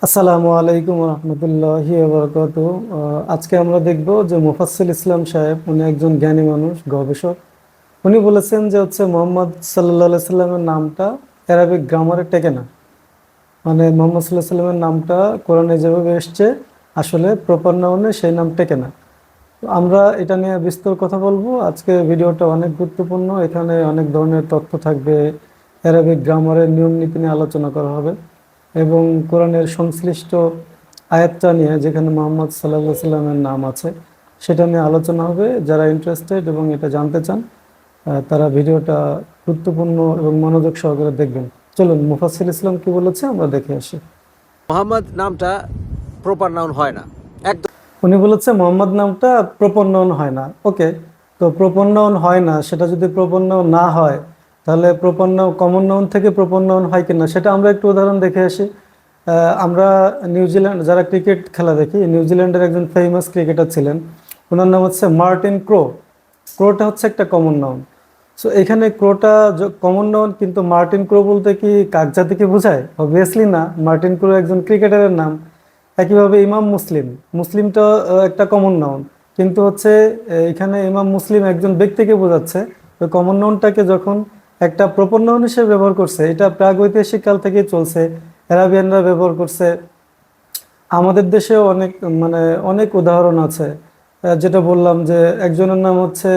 আসসালামু আলাইকুম রহমতুল্লাহি বারাকাতুহু। আজকে আমরা দেখব যে মুফাসসিল ইসলাম সাহেব উনি একজন জ্ঞানী মানুষ, গবেষক। উনি বলেছেন যে মোহাম্মদ সাল্লাল্লাহু আলাইহি সাল্লামের নামটা অ্যারাবিক গ্রামারে টেকে না। মানে মোহাম্মদ সাল্লাল্লাহু আলাইহি সাল্লামের নামটা কোরআনে যেভাবে এসছে আসলে প্রপার নাউনে সেই নাম টেকে না। তো আমরা এটা নিয়ে বিস্তর কথা বলবো। আজকে ভিডিওটা অনেক গুরুত্বপূর্ণ, এখানে অনেক ধরনের তথ্য থাকবে। অ্যারাবিক গ্রামারের নিয়ম নীতি নিয়ে আলোচনা করা হবে এবং কোরআনের সংশ্লিষ্ট আয়াতটা নিয়ে যেখানে মোহাম্মদ সাল্লাল্লাহু আলাইহি সাল্লামের নাম আছে সেটা নিয়ে আলোচনা হবে। যারা ইন্টারেস্টেড এবং এটা জানতে চান তারা ভিডিওটা গুরুত্বপূর্ণ এবং মনোযোগ সহকারে দেখবেন। চলুন মুফাসসিল ইসলাম কি বলেছে আমরা দেখে আসি। মোহাম্মদ নামটা প্রপার নাউন হয় না একদম। উনি বলেছে মোহাম্মদ নামটা প্রপর নাউন হয় না। ওকে, তো প্রপর নাউন হয় না, সেটা যদি প্রপর নাউন না হয় তাহলে প্রপর নাউন কমন নাউন থেকে প্রপর নাউন হয় কিনা সেটা আমরা একটু উদাহরণ দেখে আসি। আমরা নিউজিল্যান্ড যারা ক্রিকেট খেলা দেখি, নিউজিল্যান্ডের একজন ফেমাস ক্রিকেটার ছিলেন, ওনার নাম হচ্ছে মার্টিন ক্রো। ক্রোটা হচ্ছে একটা কমন নাউন। সো এখানে ক্রোটা কমন নাউন, কিন্তু মার্টিন ক্রো বলতে কি কাক জাতিকে বোঝায়? অবভিয়াসলি না, মার্টিন ক্রো একজন ক্রিকেটারের নাম। একইভাবে ইমাম মুসলিম, মুসলিমটা একটা কমন নাউন, কিন্তু এখানে ইমাম মুসলিম একজন ব্যক্তিকে বোঝাচ্ছে। তো কমন নাউনটাকে যখন একটা প্রপর নাউন হিসেবে ব্যবহার করছে, এটা প্রাগৈতিহাসিক কাল থেকেই চলছে, অ্যারাবিয়ানরা ব্যবহার করছে। আমাদের দেশেও অনেক মানে অনেক উদাহরণ আছে। যেটা বললাম যে একজনের নাম হচ্ছে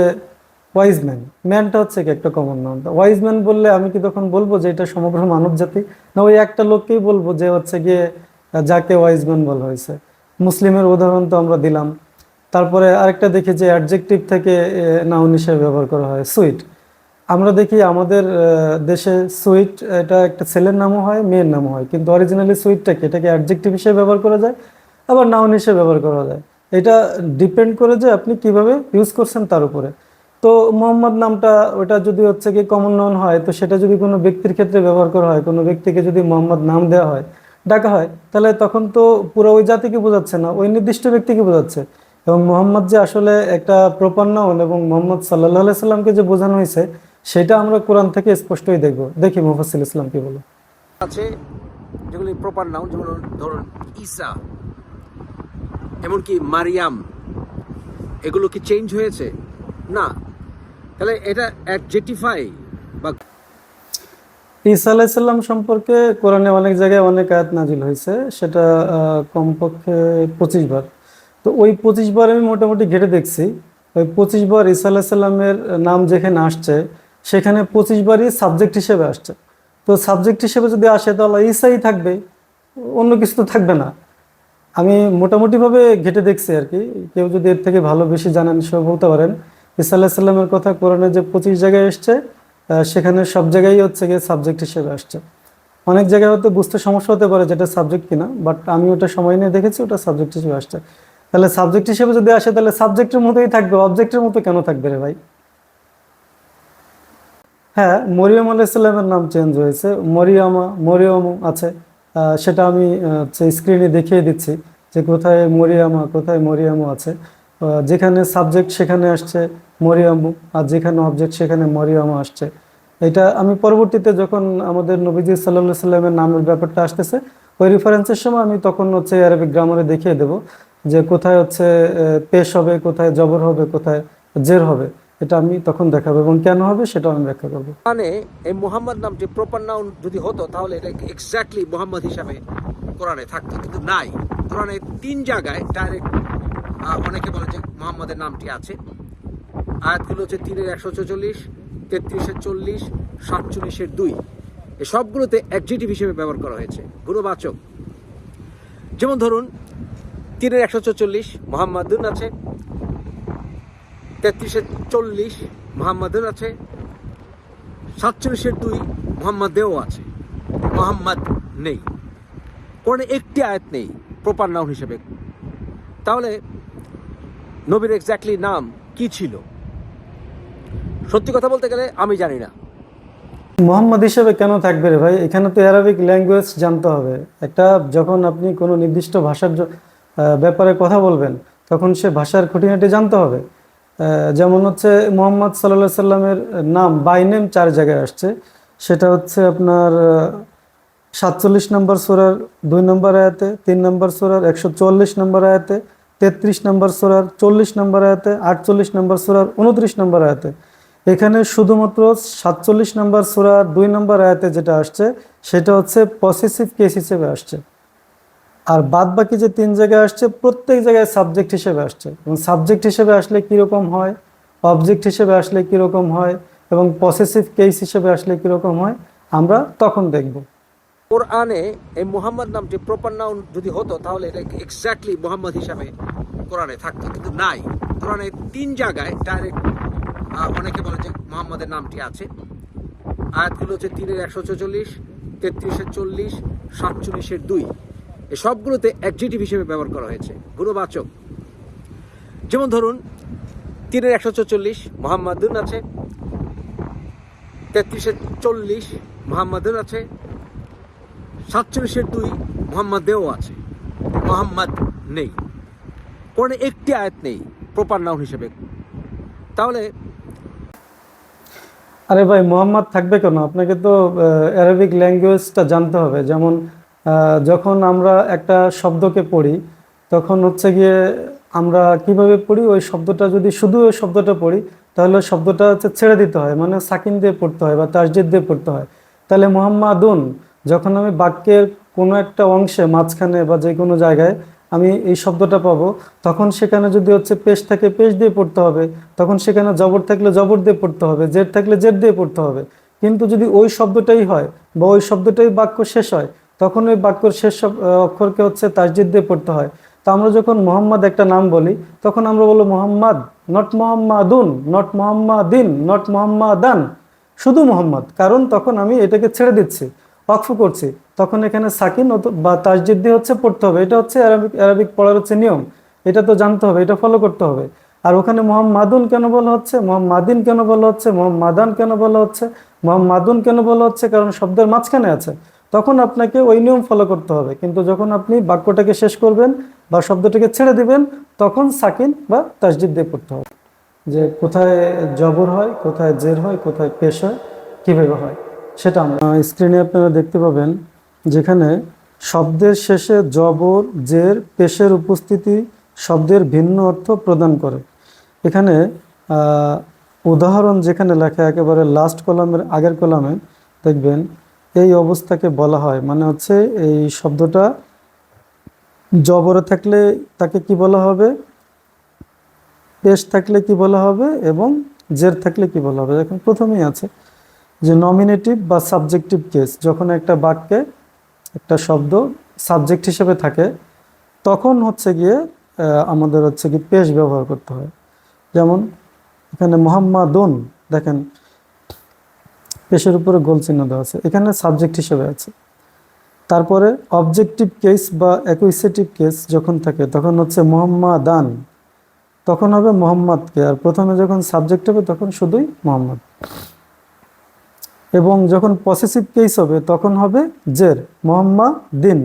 ওয়াইজম্যান, ম্যানটা হচ্ছে কি একটা কমন নাউন। ওয়াইজম্যান বললে আমি কি তখন বলবো যে এটা সমগ্র মানব জাতি, না ওই একটা লোককেই বলবো যে গিয়ে যাকে ওয়াইজম্যান বলা হয়েছে। মুসলিমের উদাহরণ তো আমরা দিলাম। তারপরে আরেকটা দেখি যে অ্যাডজেক্টিভ থেকে নাউন হিসেবে ব্যবহার করা হয়, সুইট। আমরা দেখি আমাদের দেশে সুইট এটা একটা ছেলের নামও হয়, মেয়ের নামও হয়, কিন্তু অরিজিনালি সুইটটাকে এটাকে অ্যাডজেক্টিভ হিসেবে ব্যবহার করা যায়, আবার নাউন হিসেবে ব্যবহার করা যায়। এটা ডিপেন্ড করে যে আপনি কিভাবে ইউজ করছেন তার উপরে। তো মোহাম্মদ নামটা ওটা যদি কি কমন নাউন হয়, তো সেটা যদি কোনো ব্যক্তির ক্ষেত্রে ব্যবহার করা হয়, কোনো ব্যক্তিকে যদি মোহাম্মদ নাম দেওয়া হয়, ডাকা হয়, তাহলে তখন তো পুরো ওই জাতিকে বোঝাচ্ছে না, ওই নির্দিষ্ট ব্যক্তিকে বোঝাচ্ছে। এবং মোহাম্মদ যে আসলে একটা প্রপার নাউন এবং মোহাম্মদ সাল্লাল্লাহু আলাইহি সাল্লামকে যে বোঝানো হয়েছে সেটা আমরা কোরআন থেকে স্পষ্টই দেখব। দেখি মুফাসসিল ইসলাম কি বলে। আছে যেগুলি প্রপার নাউন, যেমন ধরুন ঈসা, এমনকি মারিয়াম, এগুলো কি চেঞ্জ হয়েছে? না। তাহলে এটা অ্যাডজেক্টিফাই বা ঈসা আলাইহিস সালাম সম্পর্কে কোরআনে অনেক জায়গায় অনেক আয়াত নাজিল হয়েছে, সেটা কমপক্ষে 25 বার। তো ওই 25 বার আমি মোটামুটি ঘেটে দেখছি। ওই 25 বার ঈসা আলাইহিস সালামের নাম যেখানে আসছে সেখানে 25 বারই সাবজেক্ট হিসেবে আসছে। তো সাবজেক্ট হিসেবে যদি আসে তাহলে ঈসাই থাকবে, অন্য কিছু তো থাকবে না। আমি মোটামুটিভাবে ঘেটে দেখছি আর কি। কেউ যদি এর থেকে ভালো বেশি জানেন সে বলতে পারেন। ঈসা আলাইহিস সালামের কথা কোরআনে যে 25 জায়গায় এসছে সেখানে সব জায়গায় গিয়ে সাবজেক্ট হিসেবে আসছে। অনেক জায়গায় হয়তো বুঝতে সমস্যা হতে পারে যেটা সাবজেক্ট কিনা, বাট আমি ওটা সময় নিয়ে দেখেছি, ওটা সাবজেক্ট হিসেবে আসছে। তাহলে সাবজেক্ট হিসেবে যদি আসে তাহলে সাবজেক্টের মতোই থাকবে, অবজেক্টের মতো কেন থাকবে রে ভাই? হ্যাঁ, মরিয়ম আলাইহিস সালামের নাম চেঞ্জ হয়েছে, মরিয়ম আছে। সেটা আমি স্ক্রিনে দেখিয়ে দিচ্ছি যে কোথায় মরিয়ামা কোথায় মরিয়ামও আছে। যেখানে সাবজেক্ট সেখানে আসছে মরিয়ামু, আর যেখানে অবজেক্ট সেখানে মরিয়ামা আসছে। এটা আমি পরবর্তীতে যখন আমাদের নবীজি সাল্লাল্লাহু আলাইহি সাল্লামের নামের ব্যাপারটা আসতেছে ওই রেফারেন্সের সময় আমি তখন আরবিক গ্রামারে দেখিয়ে দেব যে কোথায় পেশ হবে, কোথায় জবর হবে, কোথায় জের হবে। এটা আমি তখন দেখাবো এবং কেন হবে সেটাও আমি ব্যাখ্যা করবো। মানে এই মোহাম্মদ নামটি প্রপার নাউন যদি হতো তাহলে এটা এক্স্যাক্টলি মোহাম্মদ হিসাবে কোরআনে থাকতো, কিন্তু নাই। কোরআনে 3 জায়গায় ডাইরেক্ট অনেকে বলে যে মোহাম্মদের নামটি আছে। আয়াতগুলো হচ্ছে 3-144, 33-40, 47-2। এই সবগুলোতে অ্যাডজেক্টিভ হিসেবে ব্যবহার করা হয়েছে, গুণবাচক। যেমন ধরুন 3-144 মোহাম্মদুন আছে, 33-40 মোহাম্মদুন আছে, 47-2 মোহাম্মদেও আছে, মোহাম্মদ নেই। কোরআনে একটি আয়াত নেই প্রপার নাউন হিসেবে। তাহলে নবীর এক্স্যাক্টলি নাম কি ছিল? সত্যি কথা বলতে গেলে আমি জানি না। মোহাম্মদ হিসেবে কেন থাকবে রে ভাই? এখানে তো অ্যারাবিক ল্যাঙ্গুয়েজ জানতে হবে। একটা যখন আপনি কোনো নির্দিষ্ট ভাষার ব্যাপারে কথা বলবেন তখন সে ভাষার খুঁটিনাটি জানতে হবে। যেমন মোহাম্মদ সাল্লাল্লাহু সাল্লামের নাম বাই নেম 4 জায়গায় আসছে। সেটা আপনার নম্বর সূরার 2 নম্বর আয়াতে, 3 নম্বর সূরার 144 নম্বর আয়াতে, 33 নম্বর সূরার 40 নম্বর আয়াতে, 48 নম্বর সূরার 29 নম্বর আয়াতে। এখানে শুধুমাত্র 47 নম্বর সূরার 2 নম্বর আয়াতে যেটা আসছে সেটা হচ্ছে পসেসিভ কেস হিসেবে আসছে। আর বাদ বাকি যে 3 জায়গায় আসছে প্রত্যেক জায়গায় সাবজেক্ট হিসেবে আসছে। এবং সাবজেক্ট হিসেবে আসলে কীরকম হয়, অবজেক্ট হিসেবে আসলে কীরকম হয়, এবং পসেসিভ কেস হিসেবে আসলে কীরকম হয় আমরা তখন দেখব। কোরআনে এই মুহাম্মদ নামটি প্রপার নাউন যদি হতো তাহলে এটা এক্স্যাক্টলি মুহাম্মদ হিসাবে কোরআনে থাকতো, কিন্তু নাই। কোরআনে 3 জায়গায় ডাইরেক্ট অনেকে বলে যে মুহাম্মাদের নামটি আছে। আয়াতগুলো হচ্ছে 3-144, 33-40, 47-2। এই সবগুলোতে অ্যাডজেক্টিভ হিসেবে ব্যবহার করা হয়েছে, গুণবাচক। যেমন ধরুন 3-144 মুহাম্মাদুন আছে, 33-40 মুহাম্মাদুন আছে, 47-2 মুহাম্মাদেও আছে, মুহাম্মদ নেই। কোরআনে একটি আয়াত নেই প্রপার নাউন হিসেবে। তাহলে আরে ভাই, মোহাম্মদ থাকবে কেন? আপনাকে তো অ্যারাবিক ল্যাঙ্গুয়েজটা জানতে হবে। যেমন যখন আমরা একটা শব্দকে পড়ি তখন হচ্ছে গিয়ে আমরা কিভাবে পড়ি, ওই শব্দটা যদি শুধু ওই শব্দটা পড়ি তাহলে ওই শব্দটা হচ্ছে ছেড়ে দিতে হয়, মানে সাকিন দিয়ে পড়তে হয় বা তাসজিদ দিয়ে পড়তে হয়। তাহলে মুহাম্মাদুন যখন আমি বাক্যের কোনো একটা অংশে মাঝখানে বা যে কোনো জায়গায় আমি এই শব্দটা পাবো, তখন সেখানে যদি হচ্ছে পেশ থাকে পেশ দিয়ে পড়তে হবে, তখন সেখানে জবর থাকলে জবর দিয়ে পড়তে হবে, জের থাকলে জের দিয়ে পড়তে হবে। কিন্তু যদি ওই শব্দটাই হয় বা ওই শব্দটাই বাক্য শেষ হয়, তখন ওই বাক্যর শেষ অক্ষরকে হচ্ছে তাসজিদ দিয়ে পড়তে হয়। তো আমরা যখন মোহাম্মদ একটা নাম বলি তখন আমরা বলবো Mohammad, not মোহাম্মাদুন, not মোহাম্মাদিন, not Mohammedan, শুধু মোহাম্মদ। কারণ তখন আমি এটাকে ছেড়ে দিচ্ছি, ওয়াকফ করছি, তখন এখানে সাকিন বা তাসজিদ দিয়ে হচ্ছে পড়তে হবে। এটা হচ্ছে অ্যারাবিক পড়ার হচ্ছে নিয়ম। এটা তো জানতে হবে, এটা ফলো করতে হবে। আর ওখানে মোহাম্মাদুন কেন বলা হচ্ছে, মোহাম্মাদিন কেন বলা হচ্ছে, মোহাম্মাদান কেন বলা হচ্ছে, মোহাম্মাদুন কেন বলা হচ্ছে, কারণ শব্দের মাঝখানে আছে। তখন আপনাকে ওই নিয়ম ফলো করতে হবে। কিন্তু যখন আপনি বাক্যটাকে শেষ করবেন বা শব্দটাকে ছেড়ে দিবেন তখন সাকিন বা তাসজিদ দিয়ে পড়তে হবে। যে কোথায় জবর হয়, কোথায় জের হয়, কোথায় পেশ হয়, কীভাবে হয় সেটা আমরা স্ক্রিনে আপনারা দেখতে পাবেন। যেখানে শব্দের শেষে জবর, জের, পেশের উপস্থিতি শব্দের ভিন্ন অর্থ প্রদান করে। এখানে উদাহরণ যেখানে লেখা একেবারে লাস্ট কলামের আগের কলামে দেখবেন এই অবস্থাকে বলা হয়, মানে হচ্ছে এই শব্দটা জবরে থাকলে তাকে কি বলা হবে, পেশ থাকলে কি বলা হবে, এবং জের থাকলে কি বলা হবে। এখন প্রথমেই আছে যে নমিনেটিভ বা সাবজেক্টিভ কেস। যখন একটা বাক্যে একটা শব্দ সাবজেক্ট হিসেবে থাকে তখন হচ্ছে গিয়ে আমাদের হচ্ছে কি পেশ ব্যবহার করতে হয়। যেমন এখানে মোহাম্মাদুন, দেখেন পেশের উপরে গোল চিহ্ন দেওয়া আছে, এখানে সাবজেক্ট হিসেবে আছে। তারপরে অবজেক্টিভ কেস বা অ্যাকুইসেটিভ কেস যখন থাকে তখন হচ্ছে মোহাম্মাদান, তখন হবে মোহাম্মদকে, আর প্রথমে যখন সাবজেক্ট হবে তখন শুধুই মোহাম্মদ। এবং যখন পসেসিভ কেস হবে তখন হবে জের, মোহাম্মাদিন,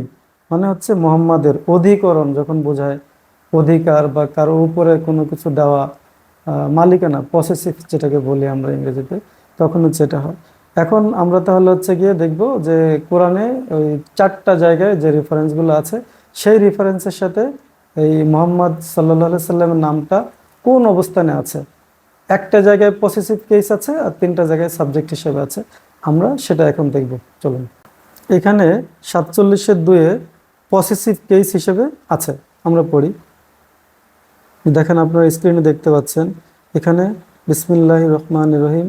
মানে হচ্ছে মোহাম্মদের অধিকরণ যখন বোঝায়, অধিকার বা কারো উপরে কোনো কিছু দেওয়া, মালিকানা, পসেসিভ যেটাকে বলি আমরা ইংরেজিতে, তখন হচ্ছে এটা হয়। এখন আমরা তাহলে হচ্ছে গিয়ে দেখব যে কোরআনে ওই 4টা জায়গায় যে রেফারেন্সগুলো আছে সেই রেফারেন্সের সাথে এই মোহাম্মদ সাল্লাল্লাহু সাল্লামের নামটা কোন অবস্থানে আছে। একটা জায়গায় পসেসিভ কেস আছে আর 3টা জায়গায় সাবজেক্ট হিসেবে আছে। আমরা সেটা এখন দেখব, চলুন। এখানে 47-2 পসেসিভ কেস হিসেবে আছে, আমরা পড়ি। দেখেন আপনারা স্ক্রিনে দেখতে পাচ্ছেন এখানে বিসমিল্লাহির রহমানির রহিম,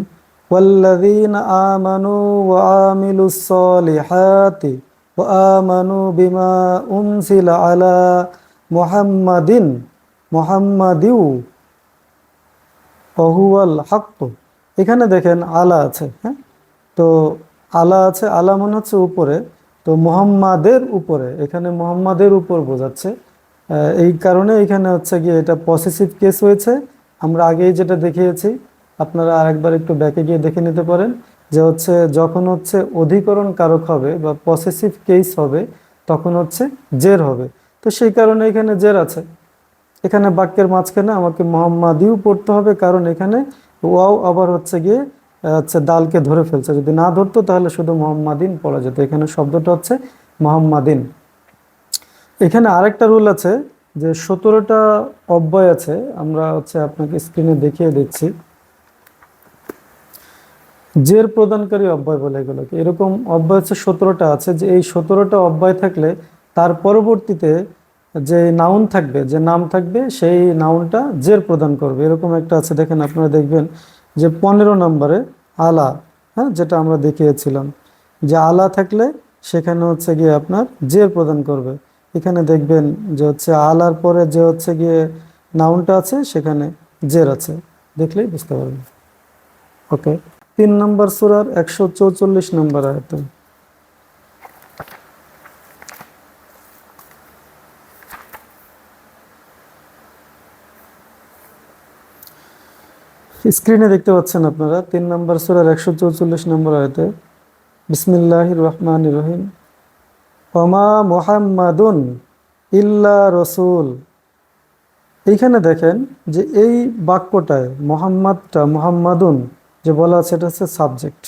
ওয়াল্লাযীনা আমানু ওয়া আমিলুস সলিহাতি ওয়া আমানু বিমা উনজিলা আলা মুহাম্মাদিন মুহাম্মাদিউ ওয়া হুয়াল হক। এখানে দেখেন আলা আছে, হ্যাঁ, তো আলা আছে, আলা মনে হচ্ছে উপরে, তো মুহাম্মাদের উপরে, এখানে মুহাম্মাদের উপর বোঝাচ্ছে। এই কারণে এখানে হচ্ছে গিয়ে এটা পসেসিভ কেস হয়েছে। আমরা আগেই যেটা দেখিয়েছি, আপনারা আরেকবার একটু ব্যাকে গিয়ে দেখে নিতে পারেন যে হচ্ছে যখন হচ্ছে অধিকরণ কারক হবে বা পসেসিভ কেস হবে তখন হচ্ছে জের হবে। তো সেই কারণে এখানে জের আছে। এখানে বাক্যের মাঝখানে আমাকে মোহাম্মাদিও পড়তে হবে, কারণ এখানে ওয়াও আবার হচ্ছে গিয়ে হচ্ছে দালকে ধরে ফেলছে, যদি না ধরতো তাহলে শুধু মোহাম্মাদিন পড়া যেত। এখানে শব্দটা হচ্ছে মোহাম্মাদিন। এখানে আরেকটা রুল আছে যে 17টা অব্যয় আছে, আমরা হচ্ছে আপনাকে স্ক্রিনে দেখিয়ে দিচ্ছি। জের প্রদানকারী অব্যয় বলে এগুলোকে। এরকম অব্যয় হচ্ছে 17টা আছে, যে এই 17টা অব্যয় থাকলে তার পরবর্তীতে যে নাউন থাকবে, যে নাম থাকবে, সেই নাউনটা জের প্রদান করবে। এরকম একটা আছে, দেখেন আপনারা দেখবেন যে 15 নম্বরে আলা, হ্যাঁ, যেটা আমরা দেখিয়েছিলাম যে আলা থাকলে সেখানে হচ্ছে গিয়ে আপনার জের প্রদান করবে। এখানে দেখবেন যে হচ্ছে আলার পরে যে হচ্ছে গিয়ে নাউনটা আছে সেখানে জের আছে, দেখলেই বুঝতে পারবেন। ওকে, 3 নম্বর সূরার 144 নম্বর আয়াতে। স্ক্রিনে দেখতে পাচ্ছেন আপনারা 3 নম্বর সূরার 144 নম্বর আয়াতে, বিসমিল্লাহির রহমানির রহিম, ওমা মুহাম্মাদুন ইল্লা রসুল। এইখানে দেখেন যে এই বাক্যটায় মুহাম্মাদুন যে বলা আছে, এটা হচ্ছে সাবজেক্ট।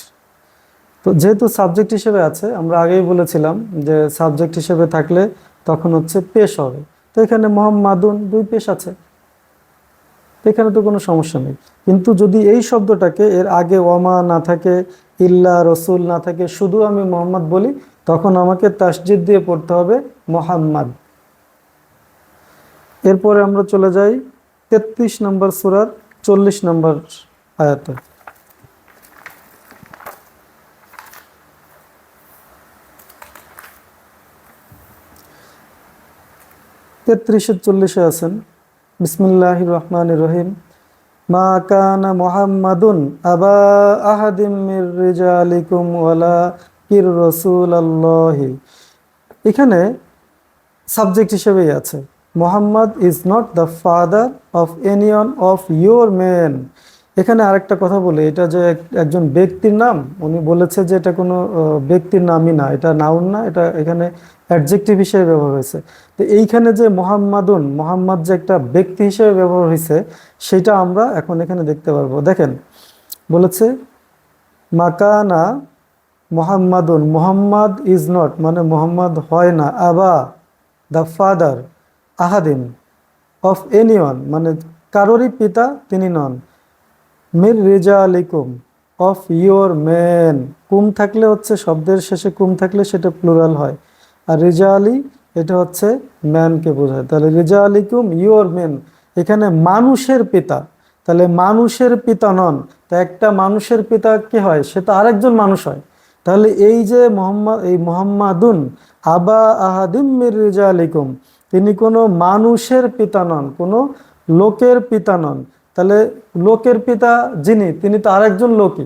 তো যেহেতু সাবজেক্ট হিসেবে আছে, আমরা আগেই বলেছিলাম যে সাবজেক্ট হিসেবে থাকলে তখন হচ্ছে পেশ হবে। তো এখানে মুহাম্মাদুন 2 পেশ আছে, তো এখানে তো কোনো সমস্যা নেই। কিন্তু যদি এই শব্দটাকে এর আগে ওমা না থাকে, ইল্লা রসুল না থাকে, শুধু আমি মোহাম্মদ বলি, তখন আমাকে তাসজিদ দিয়ে পড়তে হবে মোহাম্মদ। এরপরে আমরা চলে যাই 33 নম্বর সূরার 40 নম্বর আয়াতে। 33-40 আছেন, বিসমিল্লাহির রহমানির রহিম, মা কানা মুহাম্মাদুন আবা আহাদিম মির রিজালিকুম ওয়ালাকির রাসূলুল্লাহি। এখানে সাবজেক্ট হিসেবেই আছে, Mohammad is not the father of anyone of your men. এখানে আরেকটা কথা বলি, এটা যে একজন ব্যক্তির নাম, উনি বলেছে যে এটা কোনো ব্যক্তির নামই না, এটা নাউন না, এটা এখানে অ্যাডজেক্টিভ হিসেবে ব্যবহার হয়েছে। তো এইখানে যে মোহাম্মদ যে একটা ব্যক্তি হিসেবে ব্যবহার হয়েছে, সেটা আমরা এখন এখানে দেখতে পারবো। দেখেন বলেছে মাকানা মোহাম্মাদুন, মোহাম্মদ ইজ নট মানে মোহাম্মদ হয় না, আবা দ্য ফাদার, আহাদিন অফ এনিওয়ান মানে কারোরই পিতা তিনি নন, মির রিজালিকুম অফ ইয়োর মেন। কুম থাকলে হচ্ছে শব্দের শেষে কুম থাকলে সেটা প্লুরাল হয়, আর রিজালি এটা হচ্ছে ম্যানকে বোঝায়। তাহলে রিজালিকুম ইয়োর মেন, এখানে মানুষের পিতা, তাহলে মানুষের পিতা নন। তা একটা মানুষের পিতা কি হয়, সে তো আরেকজন মানুষ হয়। তাহলে এই যে মুহাম্মাদুন আবা আহাদিম মির রিজালিকুম, তিনি কোনো মানুষের পিতা নন, কোনো লোকের পিতা নন। তাহলে লোকের পিতা যিনি, তিনি তো আরেকজন লোকই।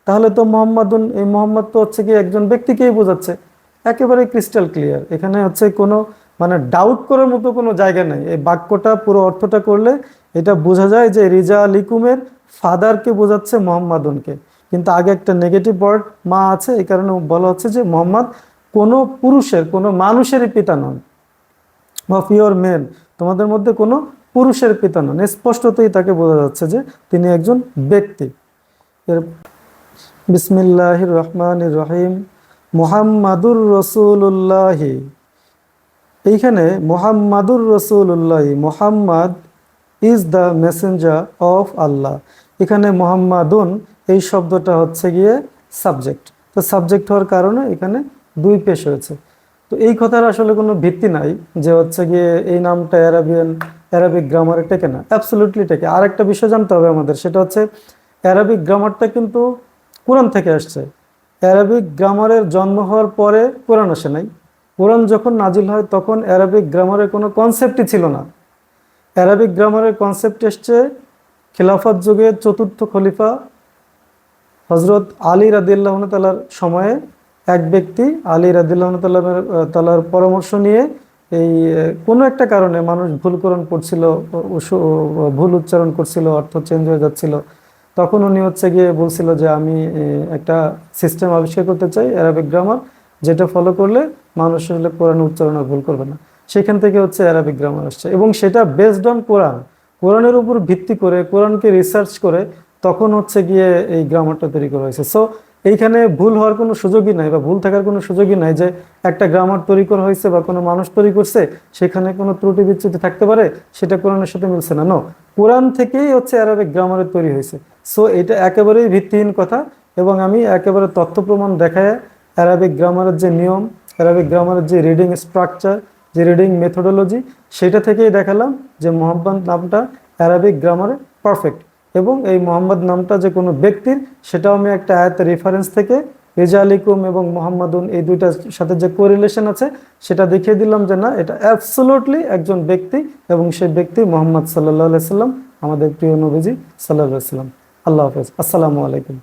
তাহলে তো মোহাম্মদুন, এই মোহাম্মদ তো হচ্ছে কি একজন ব্যক্তিকেই বোঝাচ্ছে, একেবারে ক্রিস্টাল ক্লিয়ার। এখানে হচ্ছে কোনো মানে ডাউট করার মতো কোনো জায়গা নেই। এই বাক্যটা পুরো অর্থটা করলে এটা বোঝা যায় যে রিজা লিকুমের ফাদারকে বোঝাচ্ছে মোহাম্মদুনকে, কিন্তু আগে একটা নেগেটিভ ওয়ার্ড মা আছে, এই কারণে বলা হচ্ছে যে মোহাম্মদ কোনো পুরুষের, কোনো মানুষেরই পিতা নন। অফ ইয়োর মেন, তোমাদের মধ্যে কোনো পুরুষের পিতা নন। স্পষ্টতই তাকে বোঝা যাচ্ছে যে তিনি একজন ব্যক্তি। এর বিসমিল্লাহির রহমানির রহিম, মুহাম্মাদুর রাসূলুল্লাহি। এইখানে মুহাম্মাদুর রাসূলুল্লাহি, Muhammad is the messenger of Allah. এখানে মুহাম্মাদুন এই শব্দটা হচ্ছে গিয়ে সাবজেক্ট। তো সাবজেক্ট হওয়ার কারণে এখানে 2 পেশ হয়েছে। তো এই কথার আসলে কোনো ভিত্তি নাই যে হচ্ছে গিয়ে এই নামটা অ্যারাবিক গ্রামারে টেকে না, অ্যাবসলিউটলি টেকে। আর একটা বিষয় জানতে হবে আমাদের, সেটা হচ্ছে অ্যারাবিক গ্রামারটা কিন্তু কোরআন থেকে আসছে। অ্যারাবিক গ্রামারের জন্ম হওয়ার পরে কোরআন আসে নাই। কোরআন যখন নাজিল হয় তখন অ্যারাবিক গ্রামারের কোনো কনসেপ্টই ছিল না। অ্যারাবিক গ্রামারের কনসেপ্ট এসছে খিলাফত যুগে 4র্থ খলিফা হজরত আলী রাদিয়াল্লাহু তাআলার সময়ে। এক ব্যক্তি আলী রাদিয়াল্লাহু তাআলার পরামর্শ নিয়ে এই কোনো একটা কারণে মানুষ ভুল কোরআন পড়ছিল, ভুল উচ্চারণ করছিল, অর্থ চেঞ্জ হয়ে যাচ্ছিল। তখন উনি হচ্ছে গিয়ে বলছিল যে আমি একটা সিস্টেম আবিষ্কার করতে চাই, অ্যারাবিক গ্রামার, যেটা ফলো করলে মানুষ আসলে কোরআন উচ্চারণ ভুল করবে না। সেখান থেকে হচ্ছে অ্যারাবিক গ্রামার আসছে, এবং সেটা বেসড অন কোরআন, কোরআনের উপর ভিত্তি করে, কোরআনকে রিসার্চ করে তখন হচ্ছে গিয়ে এই গ্রামারটা তৈরি করা হয়েছে। সো এইখানে ভুল হওয়ার কোনো সুযোগই নাই বা ভুল থাকার কোনো সুযোগই নাই যে একটা গ্রামার তৈরি করা হয়েছে বা কোনো মানুষ তৈরি করছে সেখানে কোনো ত্রুটি বিচ্যুতি থাকতে পারে, সেটা কোরআনের সাথে মিলছে না। নো, কোরআন থেকেই হচ্ছে অ্যারাবিক গ্রামারের তৈরি হয়েছে। সো এটা একেবারেই ভিত্তিহীন কথা, এবং আমি একেবারে তথ্য প্রমাণ দেখায় অ্যারাবিক গ্রামারের যে নিয়ম, অ্যারাবিক গ্রামারের যে রিডিং স্ট্রাকচার, যে রিডিং মেথোডোলজি, সেটা থেকেই দেখালাম যে মোহাম্মদ নামটা অ্যারাবিক গ্রামারে পারফেক্ট। এবং এই মোহাম্মদ নামটা যে কোনো ব্যক্তির, সেটাও আমি একটা আয়াতের রেফারেন্স থেকে রিজালিকুম এবং মোহাম্মদুন এই দুইটার সাথে যে কোরিলেশন আছে সেটা দেখিয়ে দিলাম যে না, এটা অ্যাবসোলুটলি একজন ব্যক্তি, এবং সেই ব্যক্তি মোহাম্মদ সাল্লাল্লাহু আলাইহি সাল্লাম, আমাদের প্রিয় নবীজি সাল্লাল্লাহু আলাইহি সাল্লাম। আল্লাহ হাফেজ, আসসালামু আলাইকুম।